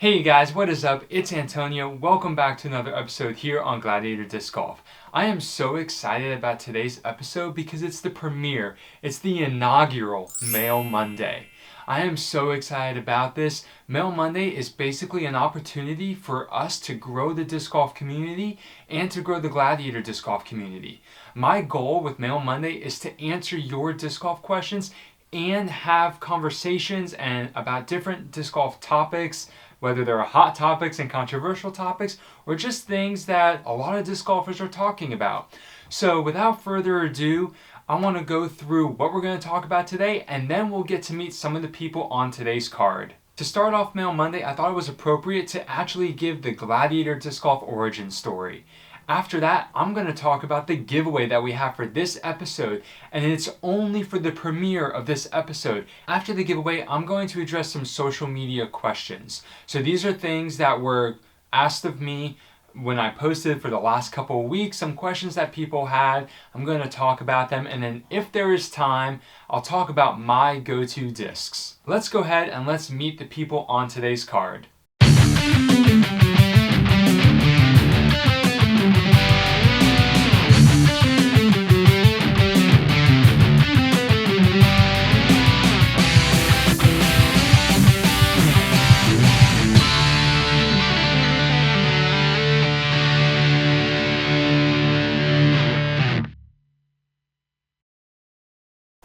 Hey you guys, what is up? It's Antonio. Welcome back to another episode here on Gladiator Disc Golf. I am so excited about today's episode because it's the premiere. It's the inaugural Mail Monday. I am so excited about this. Mail Monday is basically an opportunity for us to grow the disc golf community and to grow the Gladiator disc golf community. My goal with Mail Monday is to answer your disc golf questions and have conversations about different disc golf topics, whether they're hot topics and controversial topics or just things that a lot of disc golfers are talking about. So without further ado, I want to go through what we're going to talk about today, and then we'll get to meet some of the people on today's card. To start off Mail Monday, I thought it was appropriate to actually give the Gladiator Disc Golf Origin Story. After that, I'm going to talk about the giveaway that we have for this episode, and it's only for the premiere of this episode. After the giveaway, I'm going to address some social media questions. So these are things that were asked of me when I posted for the last couple of weeks, some questions that people had. I'm going to talk about them, and then if there is time, I'll talk about my go-to discs. Let's go ahead and let's meet the people on today's card.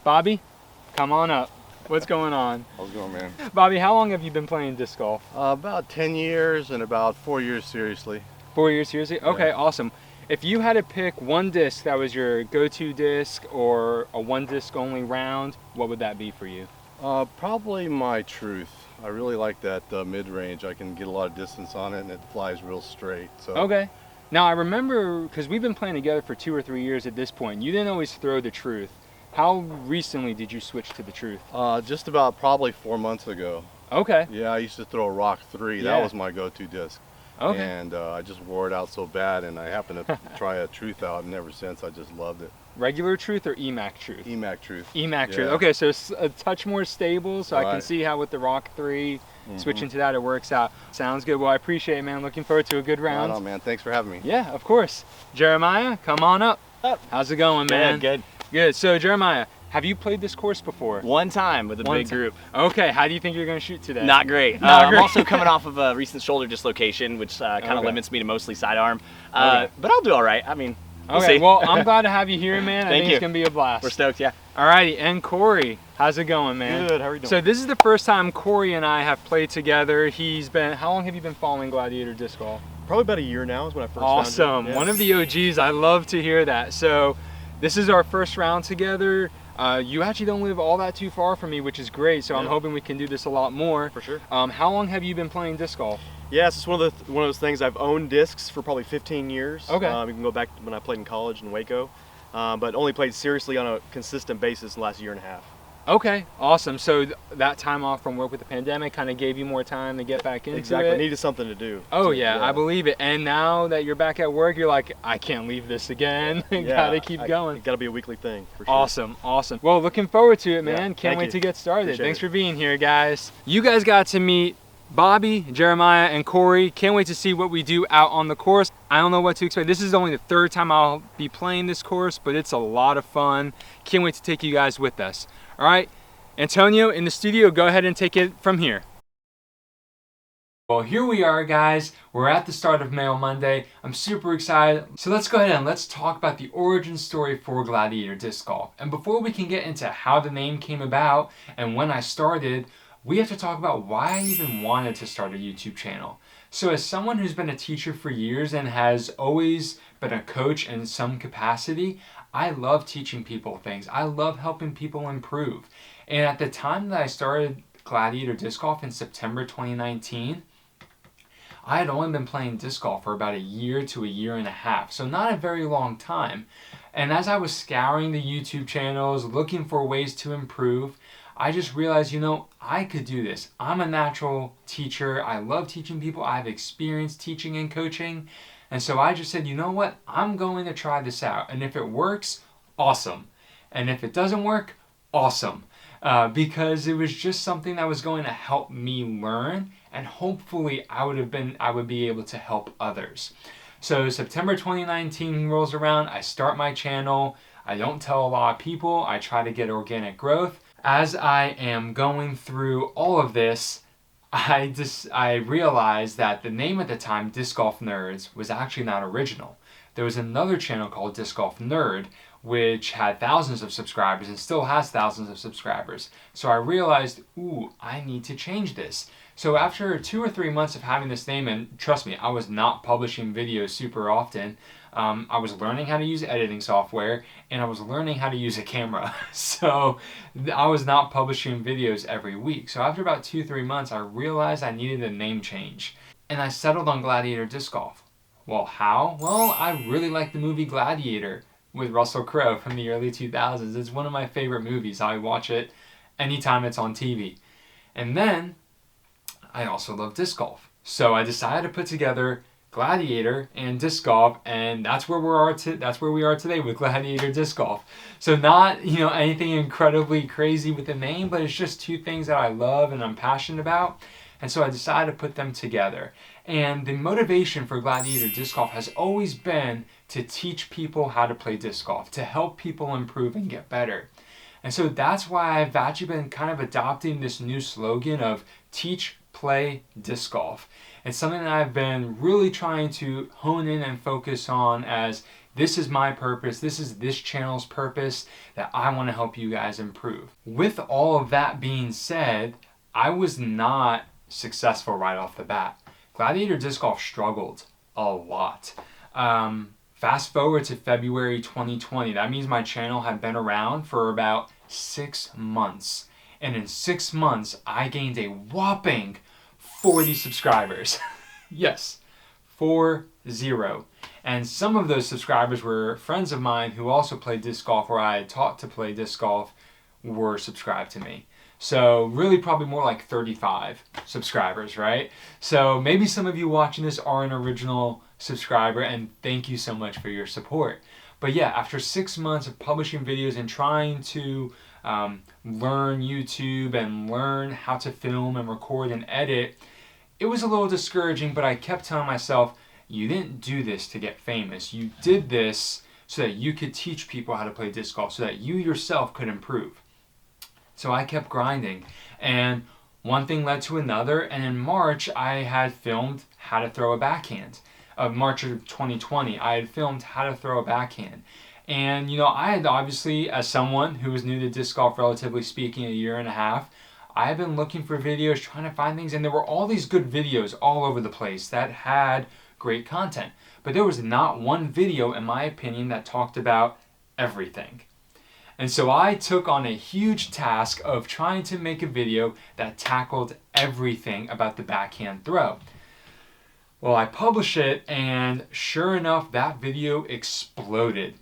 Bobby, come on up. What's going on? How's it going, man? Bobby, how long have you been playing disc golf? About 10 years and about 4 years seriously. 4 years seriously? Okay, yeah. Awesome. If you had to pick one disc that was your go-to disc or a one disc only round, what would that be for you? Probably my Truth. I really like that mid-range. I can get a lot of distance on it and it flies real straight. So. Okay. Now I remember, because we've been playing together for 2 or 3 years at this point, you didn't always throw the Truth. How recently did you switch to the Truth? Just about probably 4 months ago. Okay. Yeah, I used to throw a Rock 3. Yeah. That was my go-to disc. Okay. And I just wore it out so bad, and I happened to try a Truth out, and ever since I just loved it. Regular Truth or EMAC Truth? EMAC Truth. EMAC Yeah. Truth. Okay, so it's a touch more stable, so Right. I can see how with the Rock 3, switching to that, it works out. Sounds good. Well, I appreciate it, man. Looking forward to a good round. Right on, man. Thanks for having me. Yeah, of course. Jeremiah, come on up. How's it going, man? Good. Good. So, Jeremiah, have you played this course before? One time with a big group. Okay, how do you think you're going to shoot today? Not great. Not great. I'm also coming off of a recent shoulder dislocation, which kind of limits me to mostly sidearm. Okay. But I'll do all right. I mean, we'll Okay, see. well, I'm glad to have you here, man. I Thank think you. it's going to be a blast. We're stoked, yeah. Alrighty, and Corey, how's it going, man? Good, how are you doing? So this is the first time Corey and I have played together. How long have you been following Gladiator Disc Golf? Probably about a year now is when I first Awesome. found it. Yeah. One of the OGs. I love to hear that. So this is our first round together. You actually don't live all that too far from me, which is great. So I'm hoping we can do this a lot more. For sure. How long have you been playing disc golf? Yeah, it's one of those things. I've owned discs for probably 15 years. Okay. You can go back when I played in college in Waco, but only played seriously on a consistent basis the last year and a half. Okay, awesome. So that time off from work with the pandemic kind of gave you more time to get back into Exactly. it. I needed something to do. Oh yeah, I believe it. And now that you're back at work, you're like, I can't leave this again. Gotta keep going. It's gotta be a weekly thing, for sure. Awesome, awesome. Well, looking forward to it, man. Yeah, Can't thank wait you. to get started. Appreciate Thanks it. for being here, guys. You guys got to meet Bobby, Jeremiah, and Corey. Can't wait to see what we do out on the course. I don't know what to expect. This is only the third time I'll be playing this course, but it's a lot of fun. Can't wait to take you guys with us. All right, Antonio in the studio, go ahead and take it from here. Well, here we are, guys. We're at the start of Mail Monday. I'm super excited. So let's go ahead and let's talk about the origin story for Gladiator Disc Golf. And before we can get into how the name came about and when I started, we have to talk about why I even wanted to start a YouTube channel. So as someone who's been a teacher for years and has always been a coach in some capacity, I love teaching people things. I love helping people improve. And at the time that I started Gladiator Disc Golf in September 2019, I had only been playing disc golf for about a year to a year and a half, so not a very long time. And as I was scouring the YouTube channels, looking for ways to improve, I just realized, I could do this. I'm a natural teacher. I love teaching people. I have experience teaching and coaching. And so I just said, you know what? I'm going to try this out. And if it works, awesome. And if it doesn't work, awesome. Because it was just something that was going to help me learn and hopefully I would be able to help others. So September 2019 rolls around, I start my channel. I don't tell a lot of people. I try to get organic growth. As I am going through all of this, I realized that the name at the time, Disc Golf Nerds, was actually not original. There was another channel called Disc Golf Nerd, which had thousands of subscribers and still has thousands of subscribers. So I realized, ooh, I need to change this. So after 2 or 3 months of having this name, and trust me, I was not publishing videos super often. I was learning how to use editing software, and I was learning how to use a camera. So I was not publishing videos every week. So after about 2-3 months, I realized I needed a name change. And I settled on Gladiator Disc Golf. Well, how? Well, I really like the movie Gladiator with Russell Crowe from the early 2000s. It's one of my favorite movies. I watch it anytime it's on TV. And then I also love disc golf. So I decided to put together Gladiator and disc golf, and that's where we are today with Gladiator Disc Golf. So not, anything incredibly crazy with the name, but it's just two things that I love and I'm passionate about. And so I decided to put them together. And the motivation for Gladiator Disc Golf has always been to teach people how to play disc golf, to help people improve and get better. And so that's why I've actually been kind of adopting this new slogan of teach, play, disc golf. It's something that I've been really trying to hone in and focus on, as this is my purpose, this is this channel's purpose, that I want to help you guys improve. With all of that being said, I was not successful right off the bat. Gladiator Disc Golf struggled a lot. Fast forward to February 2020. That means my channel had been around for about 6 months. And in 6 months, I gained a whopping 40 subscribers. Yes, 40. And some of those subscribers were friends of mine who also played disc golf, or I had taught to play disc golf, were subscribed to me. So really probably more like 35 subscribers, right? So maybe some of you watching this are an original subscriber, and thank you so much for your support. But yeah, after 6 months of publishing videos and trying to learn YouTube and learn how to film and record and edit, it was a little discouraging, but I kept telling myself, you didn't do this to get famous. You did this so that you could teach people how to play disc golf, so that you yourself could improve. So I kept grinding, and one thing led to another, and in March I had filmed how to throw a backhand. March of 2020, I had filmed how to throw a backhand. And I had obviously, as someone who was new to disc golf, relatively speaking, a year and a half, I had been looking for videos, trying to find things, and there were all these good videos all over the place that had great content. But there was not one video, in my opinion, that talked about everything. And so I took on a huge task of trying to make a video that tackled everything about the backhand throw. Well, I published it, and sure enough, that video exploded.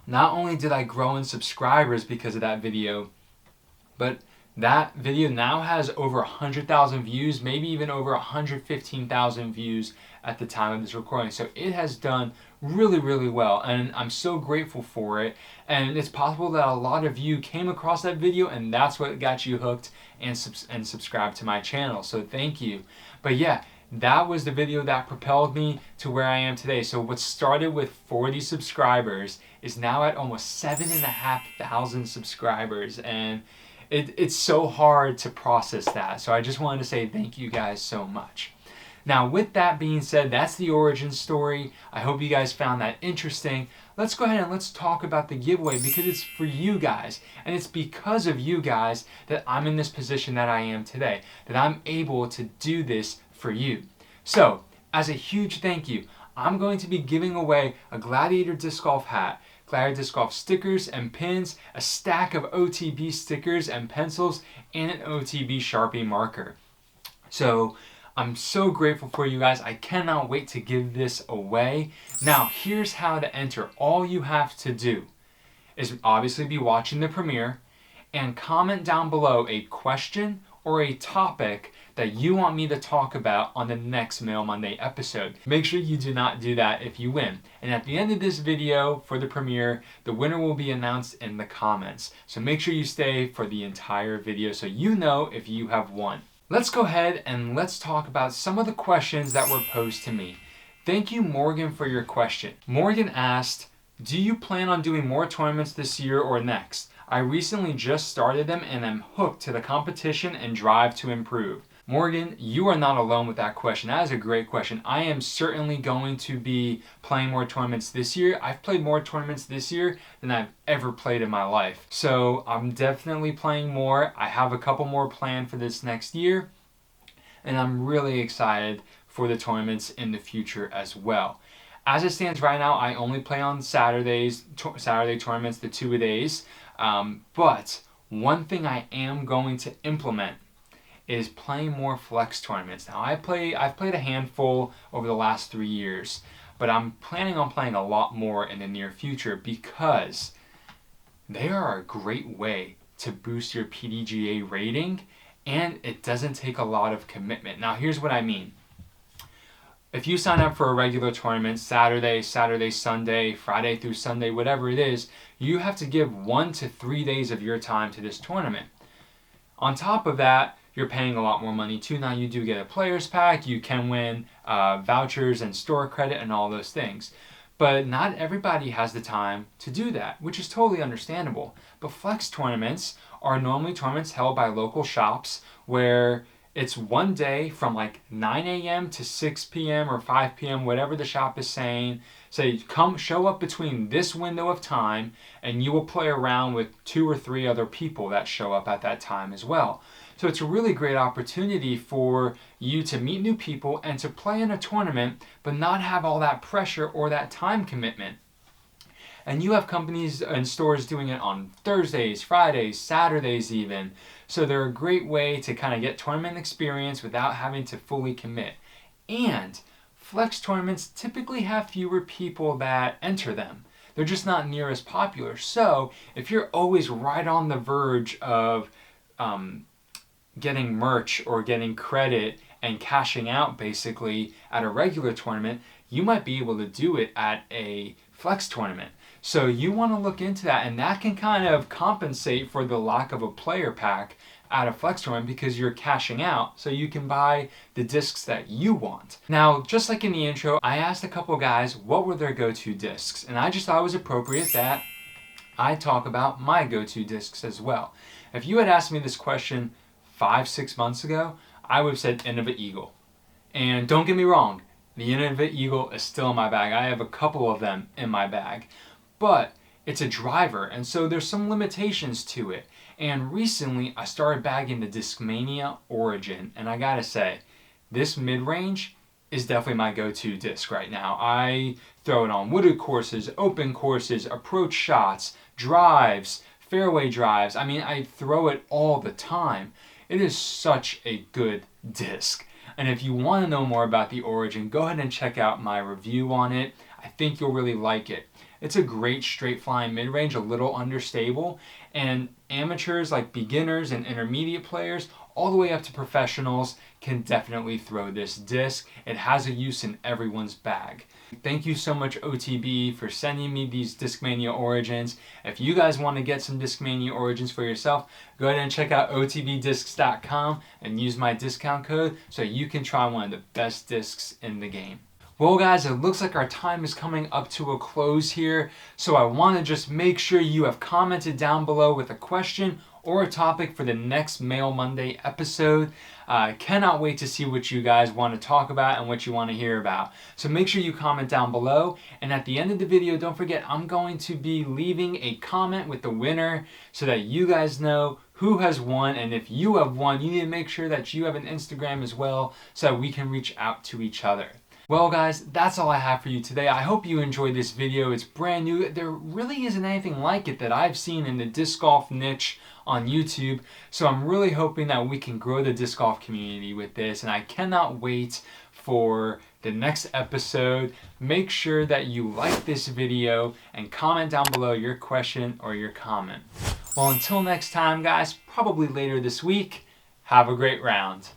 Not only did I grow in subscribers because of that video, but that video now has over 100,000 views, maybe even over 115,000 views at the time of this recording. So it has done really, really well, and I'm so grateful for it. And it's possible that a lot of you came across that video, and that's what got you hooked and subscribed to my channel. So thank you. But yeah, that was the video that propelled me to where I am today. So what started with 40 subscribers is now at almost 7,500 subscribers, and it's so hard to process that. So I just wanted to say thank you guys so much. Now, with that being said, that's the origin story. I hope you guys found that interesting. Let's go ahead and let's talk about the giveaway, because it's for you guys. And it's because of you guys that I'm in this position that I am today, that I'm able to do this for you. So, as a huge thank you, I'm going to be giving away a Gladiator Disc Golf hat, Gladiator Disc Golf stickers and pins, a stack of OTB stickers and pencils, and an OTB Sharpie marker. So, I'm so grateful for you guys. I cannot wait to give this away. Now, here's how to enter. All you have to do is obviously be watching the premiere and comment down below a question or a topic that you want me to talk about on the next Mail Monday episode. Make sure you do not do that if you win. And at the end of this video for the premiere, the winner will be announced in the comments. So make sure you stay for the entire video so you know if you have won. Let's go ahead and let's talk about some of the questions that were posed to me. Thank you, Morgan, for your question. Morgan asked, do you plan on doing more tournaments this year or next? I recently just started them and I'm hooked to the competition and drive to improve. Morgan, you are not alone with that question. That is a great question. I am certainly going to be playing more tournaments this year. I've played more tournaments this year than I've ever played in my life. So I'm definitely playing more. I have a couple more planned for this next year. And I'm really excited for the tournaments in the future as well. As it stands right now, I only play on Saturdays, Saturday tournaments, the 2-a-days. But one thing I am going to implement is playing more flex tournaments. Now I've played a handful over the last 3 years, but I'm planning on playing a lot more in the near future because they are a great way to boost your PDGA rating, and it doesn't take a lot of commitment. Now here's what I mean. If you sign up for a regular tournament, Saturday, Sunday, Friday through Sunday, whatever it is, you have to give 1 to 3 days of your time to this tournament. On top of that, you're paying a lot more money too. Now you do get a player's pack, you can win vouchers and store credit and all those things. But not everybody has the time to do that, which is totally understandable. But flex tournaments are normally tournaments held by local shops where it's one day from like 9 a.m. to 6 p.m. or 5 p.m., whatever the shop is saying. Say, come show up between this window of time and you will play around with 2 or 3 other people that show up at that time as well. So it's a really great opportunity for you to meet new people and to play in a tournament, but not have all that pressure or that time commitment. And you have companies and stores doing it on Thursdays, Fridays, Saturdays even. So they're a great way to kind of get tournament experience without having to fully commit. And flex tournaments typically have fewer people that enter them. They're just not near as popular. So if you're always right on the verge of getting merch or getting credit and cashing out basically at a regular tournament, you might be able to do it at a flex tournament. So you want to look into that, and that can kind of compensate for the lack of a player pack at a flex tournament because you're cashing out so you can buy the discs that you want. Now, just like in the intro, I asked a couple guys what were their go-to discs, and I just thought it was appropriate that I talk about my go-to discs as well. If you had asked me this question 5-6 months ago, I would have said Innova Eagle. And don't get me wrong, the Innova Eagle is still in my bag. I have a couple of them in my bag. But it's a driver, and so there's some limitations to it. And recently, I started bagging the Discmania Origin, and I gotta say, this mid-range is definitely my go-to disc right now. I throw it on wooded courses, open courses, approach shots, drives, fairway drives. I mean, I throw it all the time. It is such a good disc. And if you want to know more about the Origin, go ahead and check out my review on it. I think you'll really like it. It's a great straight flying mid-range, a little understable, and amateurs like beginners and intermediate players all the way up to professionals can definitely throw this disc. It has a use in everyone's bag. Thank you so much OTB for sending me these Discmania Origins. If you guys want to get some Discmania Origins for yourself, go ahead and check out otbdiscs.com and use my discount code so you can try one of the best discs in the game. Well guys, it looks like our time is coming up to a close here, so I want to just make sure you have commented down below with a question or a topic for the next Mail Monday episode. I cannot wait to see what you guys want to talk about and what you want to hear about. So make sure you comment down below, and at the end of the video, don't forget I'm going to be leaving a comment with the winner so that you guys know who has won, and if you have won, you need to make sure that you have an Instagram as well so that we can reach out to each other. Well guys, that's all I have for you today. I hope you enjoyed this video. It's brand new. There really isn't anything like it that I've seen in the disc golf niche on YouTube. So I'm really hoping that we can grow the disc golf community with this, and I cannot wait for the next episode. Make sure that you like this video and comment down below your question or your comment. Well, until next time guys, probably later this week, have a great round.